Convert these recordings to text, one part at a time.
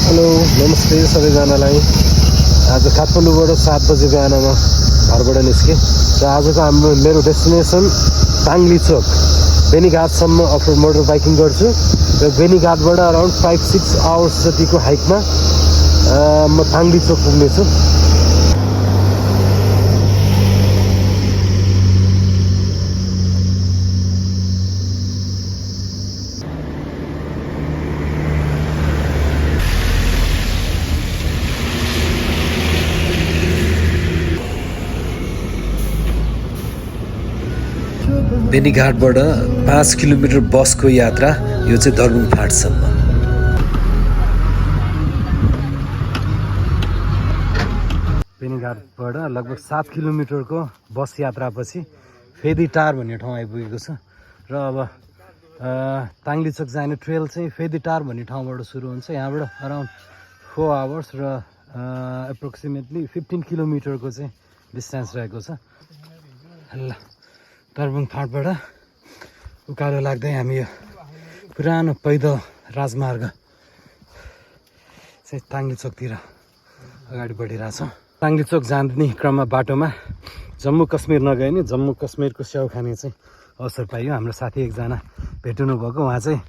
Hello नमस्ते सबैजनालाई। आज काठमाडौँबाट 7 बजेको आनामा घरबाट निस्केँ र आजको मेरो डेस्टिनेसन ताङ्लिचोक बेनीघाटसम्म अफरोड मोटर बाइकिङ गर्छु र बेनीघाटबाट अराउन्ड 5-6 आवर्स जतिको हाइकमा म ताङ्लिचोक पुग्नेछु। बेनीघाटबाट 5 किलोमिटर बसको यात्रा। यो चाहिँ दर्बुङफाँटसम्म। बेनीघाटबाट लगभग 7 किलोमिटरको बस यात्रापछि फेदीटार भन्ने ठाउँ आइपुगेको छ र अब ताङ्लिचोक जाने ट्रेल चाहिँ फेदीटार भन्ने ठाउँबाट सुरु हुन्छ। यहाँबाट अराउन्ड 4 आवर्स र एप्रोक्सिमेटली 15 किलोमिटरको चाहिँ डिस्टेन्स रहेको छ। ल दर्बुङफाँटबाट उकालो लाग्दै हामी यो पुरानो पैदल राजमार्ग चाहिँ ताङ्लिचोकतिर अगाडि बढिरहेछौँ। ताङ्लिचोक जाने क्रममा बाटोमा जम्मू कश्मीर नगए नि जम्मू कश्मीरको स्याउ खाने चाहिँ अवसर पाइयो। हाम्रो साथी एकजना भेट्नु भएको, उहाँ चाहिँ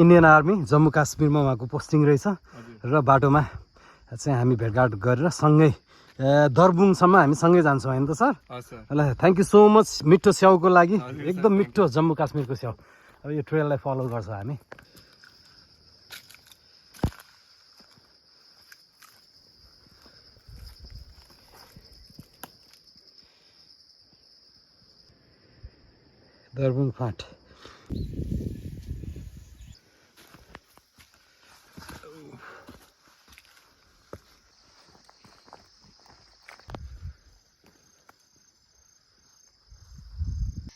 इन्डियन आर्मी जम्मू काश्मीरमा उहाँको पोस्टिङ रहेछ र बाटोमा चाहिँ हामी भेटघाट गरेर सँगै दर्बुङसम्म हामी सँगै जान्छौँ होइन त सर? ल थ्याङ्क यू सो मच मिठो स्याउको लागि। एकदम मिठो जम्मू काश्मीरको स्याउ। अब यो ट्रेललाई फलो गर्छौँ हामी। दर्बुङफाँट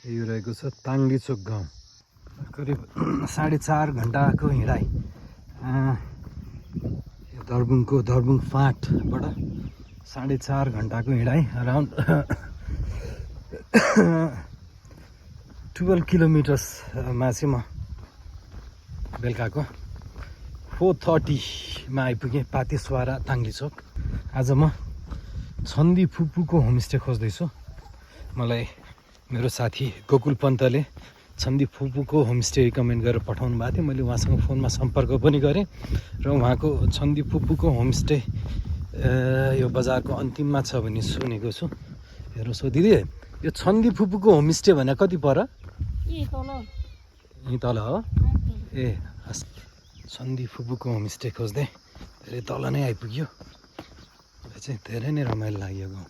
यो रहेको छ ताङ्लिचोक गाउँ। करिब 4.5 घन्टाको हिँडाइ दर्बुङको दर्बुङफाँटबाट 4.5 घन्टाको हिँडाइ अराउन्ड 12 किलोमिटर्समा चाहिँ म बेलुकाको 4:30मा आइपुगेँ पातिसवारा ताङ्लिचोक। आज म छन्दी फुपूको होमस्टे खोज्दैछु। मलाई मेरो साथी गोकुल पन्तले छन्दी फुपूको होमस्टे रिकमेन्ड गरेर पठाउनु भएको थियो। मैले उहाँसँग फोनमा सम्पर्क पनि गरेँ र उहाँको छन्दी फुपूको होमस्टे यो बजारको अन्तिममा छ भन्ने सुनेको छु। हेर्नुहोस् हो दिदी, यो छन्दी फुपूको होमस्टे भने कति पर? यहीँ तल हो ए। हस्, छन्दी फुपूको होमस्टे खोज्दै धेरै तल नै आइपुग्यो। मलाई चाहिँ धेरै नै रमाइलो लाग्यो गाउँ।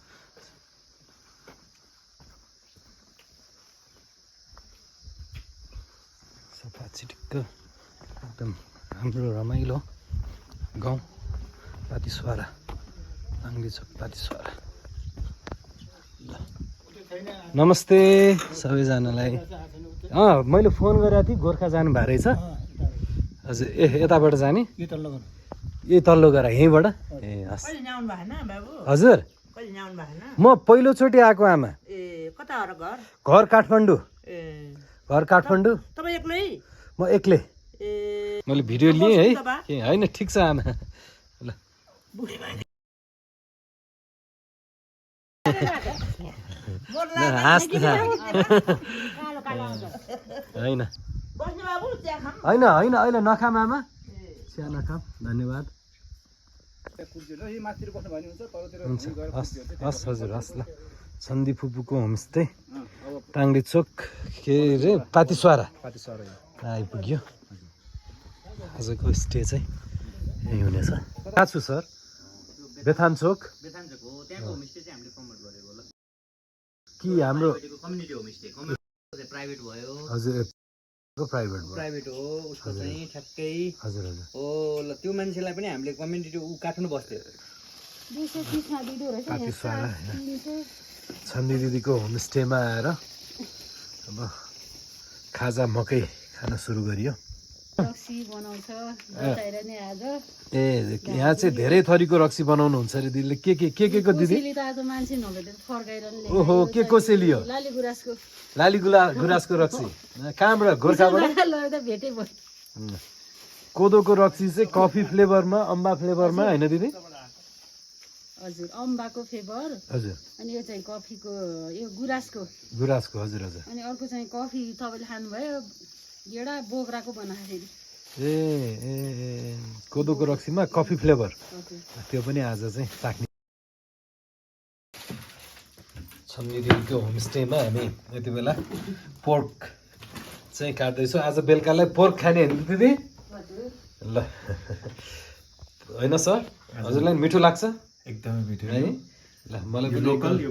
सफा चिटिक्क एकदम राम्रो रमाइलो गाउँ पातिसवारा ताङ्लिचोक पातिसवारा। नमस्ते सबैजनालाई। मैले फोन गरेको थिएँ, गोर्खा जानु भएको रहेछ हजुर। यताबाट जाने यही तल्लो गएर यहीँबाट ए हस् हजुर। म पहिलोचोटि आएको आमा। घर काठमाडौँ। घर काठमाडौँ। म एक्लै। मैले भिडियो लिएँ है के होइन? ठिक छ आमा। ल हाँस होइन होइन होइन अहिले नखाम आमा, चिया नखाम। धन्यवाद। हुन्छ हस् हजुर हस्। ल छन्दी फुपूको होमस्टे ताङ्लिचोक के अरे पातिसवारा आइपुग्यो। आजको स्टे चाहिँ यही हुनेछ। कहाँ छु सर? बेथानचोक कि हाम्रो हजुर प्राइभेट हो उसको चाहिँ ठ्याक्कै हजुर हजुर हो। ल त्यो मान्छेलाई पनि हामीले कम्युनिटी ऊ काट्नु बस्थ्यो। पातिसवारा छन्दी दिदीको होमस्टेमा आएर अब खाजा मकै खान सुरु गरियो। ए यहाँ चाहिँ धेरै थरीको रक्सी बनाउनुहुन्छ अरे दिदीले। के को दिदी? ओहो के कसैले हो? लाली गुराँसको रक्सी। कहाँबाट? गोर्खाबाट? कोदोको रक्सी चाहिँ कफी फ्लेभरमा अम्बा फ्लेभरमा होइन दिदी हजुर अम्बाको फ्लेभर हजुर अनि यो चाहिँ कफीको यो गुराँसको हजुर हजुर अनि अर्को चाहिँ कफी तपाईँले खानुभयो गेडा बोक्राको बनाएको ए ए ए कोदोको रक्सीमा कफी फ्लेभर हजुर त्यो पनि आज चाहिँ चाख्ने छम्मीदेवीको होमस्टेमा हामी यति बेला पोर्क चाहिँ काट्दैछौँ आज बेलुकालाई पोर्क खाने होइन दिदी हजुर ल होइन सर हजुरलाई मिठो लाग्छ एकदमै मिठो है ल मलाई पनि लोकल यो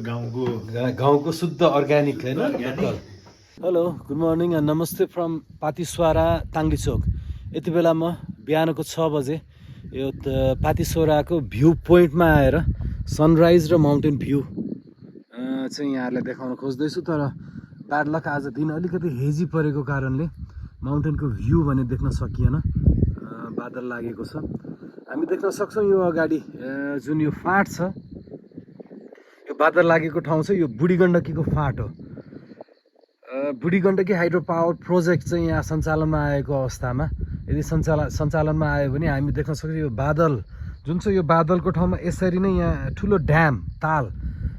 गाउँको शुद्ध अर्ग्यानिक होइन हेलो गुड मर्निङ एन्ड नमस्ते फ्रम पातिसवारा ताङ्लिचोक यति बेला म बिहानको 6 बजे यो पातिसवाराको भ्यू पोइन्टमा आएर सनराइज र माउन्टेन भ्यू चाहिँ यहाँहरूलाई देखाउन खोज्दैछु तर ब्याड लक आज दिन अलिकति हेजी परेको कारणले माउन्टेनको भ्यू भने देख्न सकिएन बादल लागेको छ हामी देख्न सक्छौँ यो अगाडि जुन यो फाँट छ यो बादल लागेको ठाउँ छ यो बुढी गण्डकीको फाँट हो बुढी गण्डकी हाइड्रो पावर प्रोजेक्ट चाहिँ यहाँ सञ्चालनमा आएको अवस्थामा यदि सञ्चालनमा आयो भने हामी देख्न सक्छौँ यो बादल जुन चाहिँ यो बादलको ठाउँमा यसरी नै यहाँ ठुलो ड्याम ताल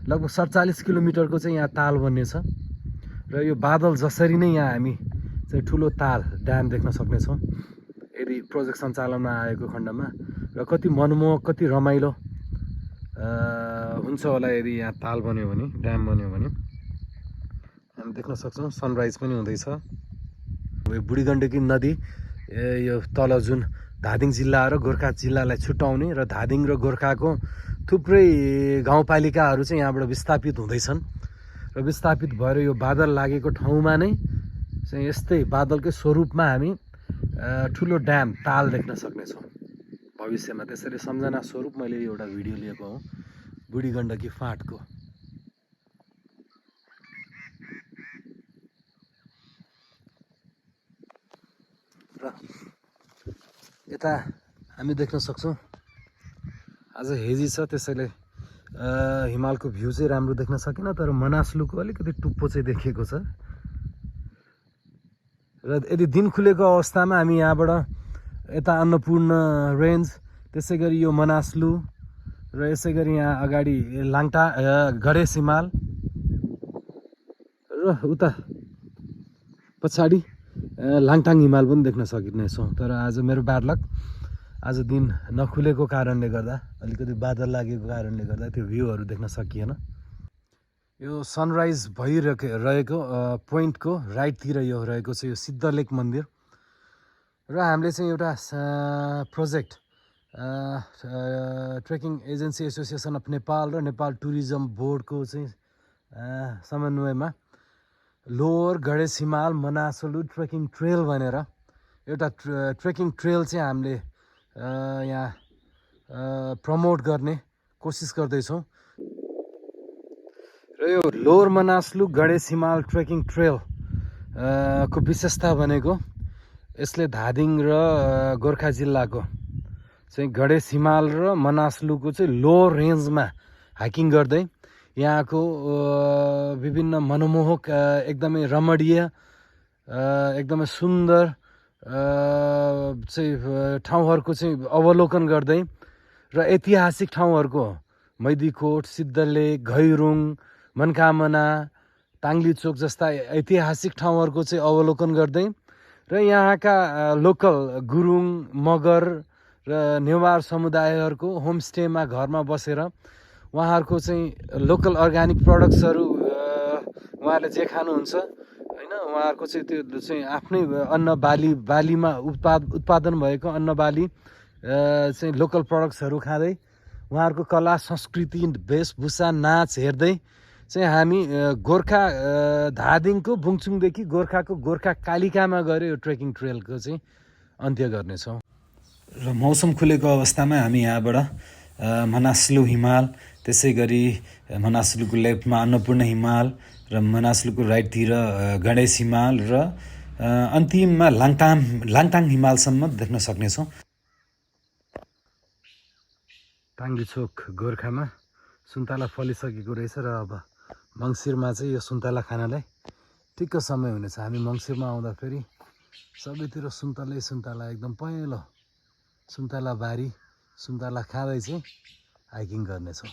लगभग 47 किलोमिटरको चाहिँ यहाँ ताल बन्नेछ र यो बादल जसरी नै यहाँ हामी चाहिँ ठुलो ताल ड्याम देख्न सक्नेछौँ यदि प्रोजेक्ट सञ्चालनमा आएको खण्डमा र कति मनमोहक कति रमाइलो हुन्छ होला यदि यहाँ ताल बन्यो भने ड्याम बन्यो भने हामी देख्न सक्छौँ सनराइज पनि हुँदैछ यो बुढी गण्डकी नदी यो तल जुन धादिङ जिल्ला र गोर्खा जिल्लालाई छुट्याउने र धादिङ र गोर्खाको थुप्रै गाउँपालिकाहरू चाहिँ यहाँबाट विस्थापित हुँदैछन् र विस्थापित भएर यो बादल लागेको ठाउँमा नै चाहिँ यस्तै बादलकै स्वरूपमा हामी ठुलो ड्याम ताल देख्न सक्नेछौँ भविष्यमा त्यसैले सम्झना स्वरूप मैले एउटा भिडियो लिएको हुँ बुढी गण्डकी फाँटको र यता हामी देख्न सक्छौँ आज हेजी छ त्यसैले हिमालको भ्यू चाहिँ राम्रो देख्न सकेन तर मनासलुको अलिकति टुप्पो चाहिँ देखिएको छ र यदि दिन खुलेको अवस्थामा हामी यहाँबाट यता अन्नपूर्ण रेन्ज त्यसै गरी यो मनासलु र यसै गरी यहाँ अगाडि गणेश हिमाल र उता पछाडि लाङटाङ हिमाल पनि देख्न सकिनेछौँ तर आज मेरो ब्याड लक आज दिन नखुलेको कारणले गर्दा अलिकति बादल लागेको कारणले गर्दा त्यो भ्यूहरू देख्न सकिएन यो सनराइज भइरहेको पोइन्टको राइटतिर यो रहेको छ यो सिद्धलेक मन्दिर र हामीले चाहिँ एउटा project trekking agency association of Nepal र नेपाल टुरिज्म बोर्डको चाहिँ समन्वयमा लोवर गणेश हिमाल मनासलु ट्रेकिङ ट्रेल भनेर एउटा ट्रेकिङ ट्रेल चाहिँ हामीले यहाँ प्रमोट गर्ने कोसिस गर्दैछौँ र यो लोवर मनासलु गणेश हिमाल ट्रेकिङ ट्रेल को विशेषता भनेको यसले धादिङ र गोर्खा जिल्लाको चाहिँ गणेश हिमाल र मनासलुको चाहिँ लोवर रेन्जमा हाइकिङ गर्दै यहाँको विभिन्न मनमोहक एकदमै रमणीय एकदमै सुन्दर चाहिँ ठाउँहरूको चाहिँ अवलोकन गर्दै र ऐतिहासिक ठाउँहरूको मैदीकोट सिद्धलेक घैरुङ मनकामना ताङ्लिचोक जस्ता ऐतिहासिक ठाउँहरूको चाहिँ अवलोकन गर्दै र यहाँका लोकल गुरुङ मगर र नेवार समुदायहरूको होमस्टेमा घरमा बसेर उहाँहरूको चाहिँ लोकल अर्ग्यानिक प्रडक्ट्सहरू उहाँहरूले जे खानुहुन्छ होइन उहाँहरूको चाहिँ त्यो चाहिँ आफ्नै अन्न बालीमा उत्पादन भएको अन्न बाली चाहिँ लोकल प्रडक्ट्सहरू खाँदै उहाँहरूको कला संस्कृति वेशभूषा नाच हेर्दै चाहिँ हामी गोर्खा धादिङको बुङचुङदेखि गोर्खाको गोर्खा कालिकामा गएर यो ट्रेकिङ ट्रेलको चाहिँ अन्त्य गर्नेछौँ र मौसम खुलेको अवस्थामा हामी यहाँबाट मनासलु हिमाल त्यसै गरी मनासलुको लेफ्टमा अन्नपूर्ण हिमाल र मनासलुको राइटतिर गणेश हिमाल र अन्तिममा लाङटाङ हिमालसम्म देख्न सक्नेछौँ ताङ्लिचोक गोर्खामा सुन्तला फलिसकेको रहेछ र अब मङ्सिरमा चाहिँ यो सुन्तला खानलाई ठिक्क समय हुनेछ हामी मङ्सिरमा आउँदाखेरि सबैतिर सुन्तला एकदम पहेँलो सुन्तला बारी सुन्तला खाँदै चाहिँ हाइकिङ गर्नेछौँ।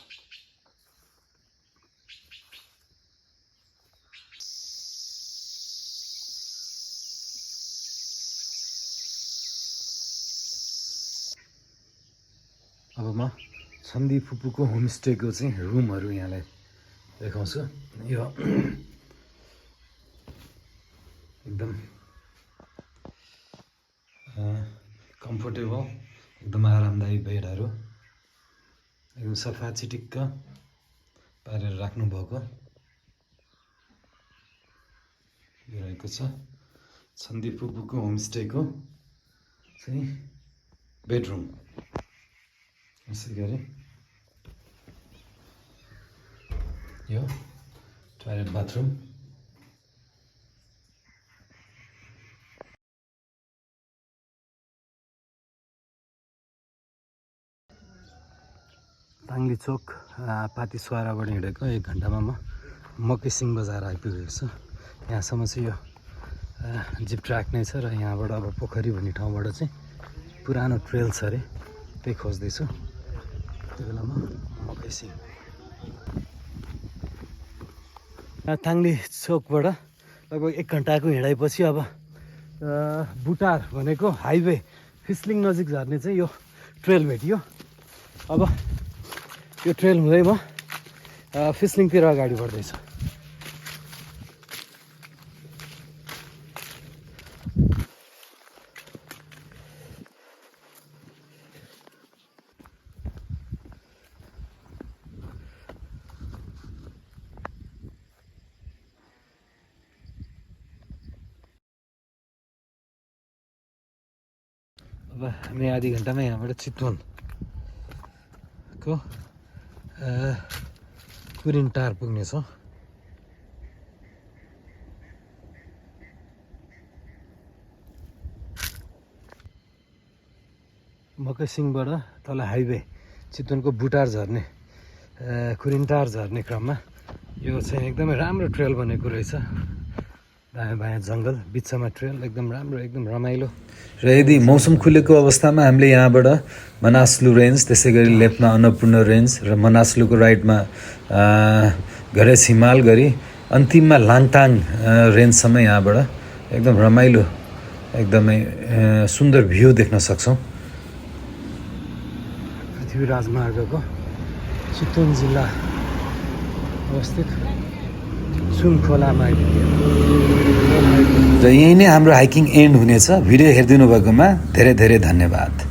अब म छन्दी फुपूको होमस्टेको चाहिँ रुमहरू यहाँलाई देखाउँछु। यो एकदम कम्फोर्टेबल एकदम आरामदायी बेडहरू एकदम सफा चिटिक्क पारेर राख्नुभएको यो रहेको छ छन्दी फुपूको होमस्टेको चाहिँ बेडरुम। यसै गरी यो टोयलेट बाथरुम। ताङ्लिचोक पातिसवाराबाट हिँडेको 1 घन्टामा म मकेसिङ बजार आइपुगेको छु। यहाँसम्म चाहिँ यो जिप ट्र्याक नै छ र यहाँबाट अब पोखरी भन्ने ठाउँबाट चाहिँ पुरानो ट्रेल छ अरे, त्यही खोज्दैछु। त्यो बेला म मकेसिङ ताङ्लिचोकबाट लगभग 1 घन्टाको हिँडाइपछि अब बुटार भनेको हाइवे फिस्लिङ नजिक झर्ने चाहिँ यो ट्रेल भेटियो। अब यो ट्रेल हुँदै म फिस्लिङतिर अगाडि बढ्दैछु। अब हामी आधी घन्टामा यहाँबाट चितवनको कुरिनटार पुग्नेछौँ। मकेसिङबाट तल हाइवे चितवनको बुटार झर्ने कुरिनटार झर्ने क्रममा यो चाहिँ एकदमै राम्रो ट्रेल बनेको रहेछ। दायाँ बायाँ जङ्गल बिचमा ट्रेल एकदम राम्रो एकदम रमाइलो। र यदि मौसम खुलेको अवस्थामा हामीले यहाँबाट मनास्लु रेन्ज, त्यसै गरी लेफ्टमा अन्नपूर्ण रेन्ज र मनास्लुको राइटमा गणेश हिमाल गरी अन्तिममा लाङटाङ रेन्जसम्म यहाँबाट एकदम रमाइलो एकदमै सुन्दर भ्यू देख्न सक्छौँ। पृथ्वी राजमार्गको चितवन जिल्ला अवस्थित चुमखोलामा आइपुग्यो र यही नै हाम्रो हाइकिङ एन्ड हुनेछ। भिडियो हेरिदिनु भएकोमा धेरै धेरै धन्यवाद।